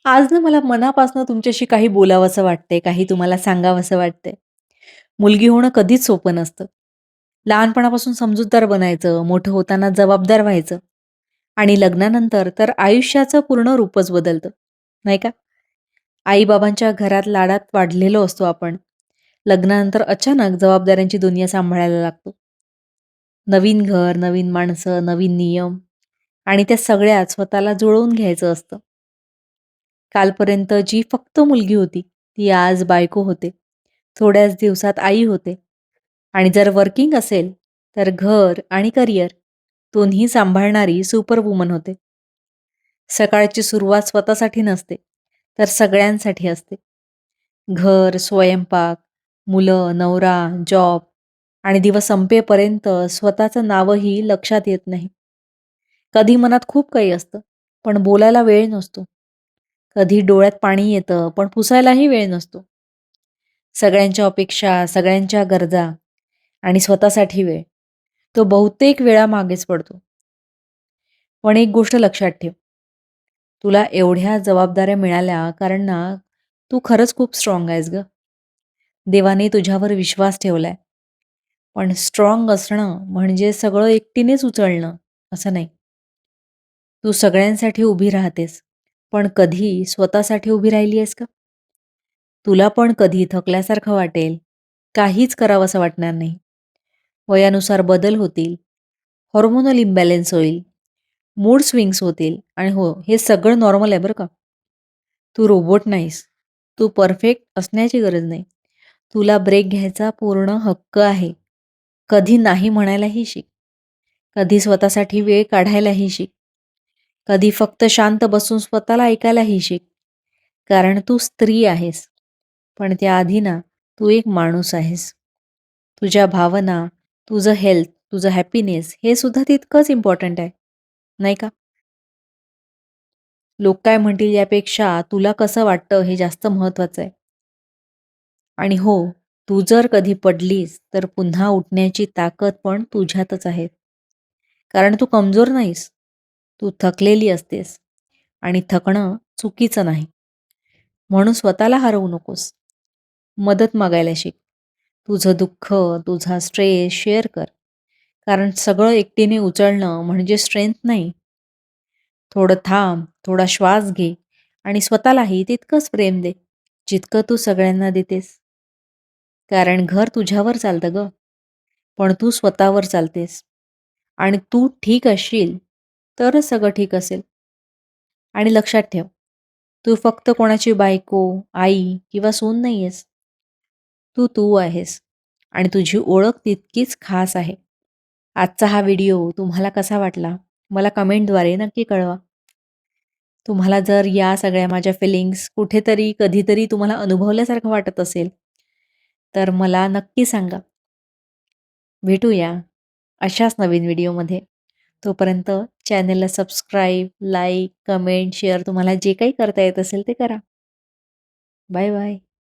आज ना मला मनापासून तुमच्याशी काही बोलावसं वाटतंय, काही तुम्हाला सांगावसं वाटतंय. मुलगी होणं कधीच सोपं नसतं. लहानपणापासून समजूतदार बनायचं, मोठं होताना जबाबदार व्हायचं आणि लग्नानंतर तर आयुष्याचं पूर्ण रूपच बदलतं, नाही का? आई-बाबांच्या घरात लाडात वाढलेलो असतो आपण. लग्नानंतर अचानक जबाबदाऱ्यांची दुनिया सांभाळायला लागतो. नवीन घर, नवीन माणसं, नवीन नियम आणि त्या सगळ्यात स्वतःला जुळवून घ्यायचं असतं. कालपर्यंत जी फक्त मुलगी होती, ती आज बायको होते. थोड्याच दिवसात आई होते. आणि जर वर्किंग असेल, तर घर आणि करिअर दोन्ही सांभाळणारी सुपरवुमन होते. सकाळची सुरुवात स्वतःसाठी नसते, तर सगळ्यांसाठी असते. घर, स्वयंपाक, मुलं, नवरा, जॉब आणि दिवस संपेपर्यंत स्वतःचं नावही लक्षात येत नाही. कधी मनात खूप काही असतं, पण बोलायला वेळ नसतो. कधी डोळ्यात पाणी येतं, पण पुसायलाही वेळ नसतो. सगळ्यांच्या अपेक्षा, सगळ्यांच्या गरजा आणि स्वतःसाठी वेळ, तो बहुतेक वेळा मागेच पडतो. पण एक गोष्ट लक्षात ठेव, तुला एवढ्या जबाबदाऱ्या मिळाल्या कारण ना, तू खरंच खूप स्ट्राँग आहेस गं. देवाने तुझ्यावर विश्वास ठेवलाय. पण स्ट्राँग असणं म्हणजे सगळं एकटीनेच उचलणं, असं नाही. तू सगळ्यांसाठी उभी राहतेस, पण कधी स्वतःसाठी उभी राहिली आहेस का? तुला पण कधी थकल्यासारखं वाटेल, काहीच करावंसं वाटणार नाही. वयानुसार बदल होतील, हार्मोनल इम्बॅलन्स होईल, मूड स्विंग्स होतील आणि हो, हे सगळं नॉर्मल आहे बरं का. तू रोबोट नाहीस. तू परफेक्ट असण्याची गरज नाही. तुला ब्रेक घ्यायचा पूर्ण हक्क आहे. कधी नाही म्हणायलाही शिक. कधी स्वतःसाठी वेळ काढायलाही शिक. कधी फक्त शांत बसून स्वतःला ऐकायलाही शिक. कारण तू स्त्री आहेस. पण त्याआधी ना, तू एक माणूस आहेस. तुझ्या भावना, तुझं हेल्थ, तुझं हॅपीनेस हे सुद्धा तितकंच इम्पॉर्टंट आहे, नाही का? लोक काय म्हणतील यापेक्षा तुला कसं वाटतं हे जास्त महत्त्वाचं आहे. आणि हो, तू जर कधी पडलीस, तर पुन्हा उठण्याची ताकद पण तुझ्यातच आहे. कारण तू कमजोर नाहीस. तू थकलेली असतेस आणि थकणं चुकीचं नाही. म्हणून स्वतःला हरवू नकोस. मदत मागायला शिक. तुझं दुःख, तुझा स्ट्रेस शेअर कर. कारण सगळं एकटीने उचलणं म्हणजे स्ट्रेंथ नाही. थोडं थांब, थोडा श्वास घे आणि स्वतःलाही तितकंच प्रेम दे, जितकं तू सगळ्यांना देतेस. कारण घर तुझ्यावर चालतं गं, पण तू स्वतःवर चालतेस. आणि तू ठीक असशील, तरच सगळं ठीक असेल. आणि लक्षात ठेव, तू फक्त कोणाची बायको, आई किंवा सून नाहीयेस. तू आहेस आणि तुझी ओळख तितकीच खास आहे. आजचा हा व्हिडिओ तुम्हाला कसा वाटला? मला कमेंटद्वारे नक्की कळवा. तुम्हाला जर या सगळ्या माझ्या फिलिंग्स कुठेतरी, कधीतरी तुम्हाला अनुभवल्यासारखं वाटत असेल, तर मला नक्की सांगा. भेटूया अशाच नवीन व्हिडिओमध्ये. तोपर्यंत चॅनेलला सबस्क्राईब, लाईक, कमेंट, शेअर तुम्हाला जे काही करता येत असेल ते करा. Bye bye.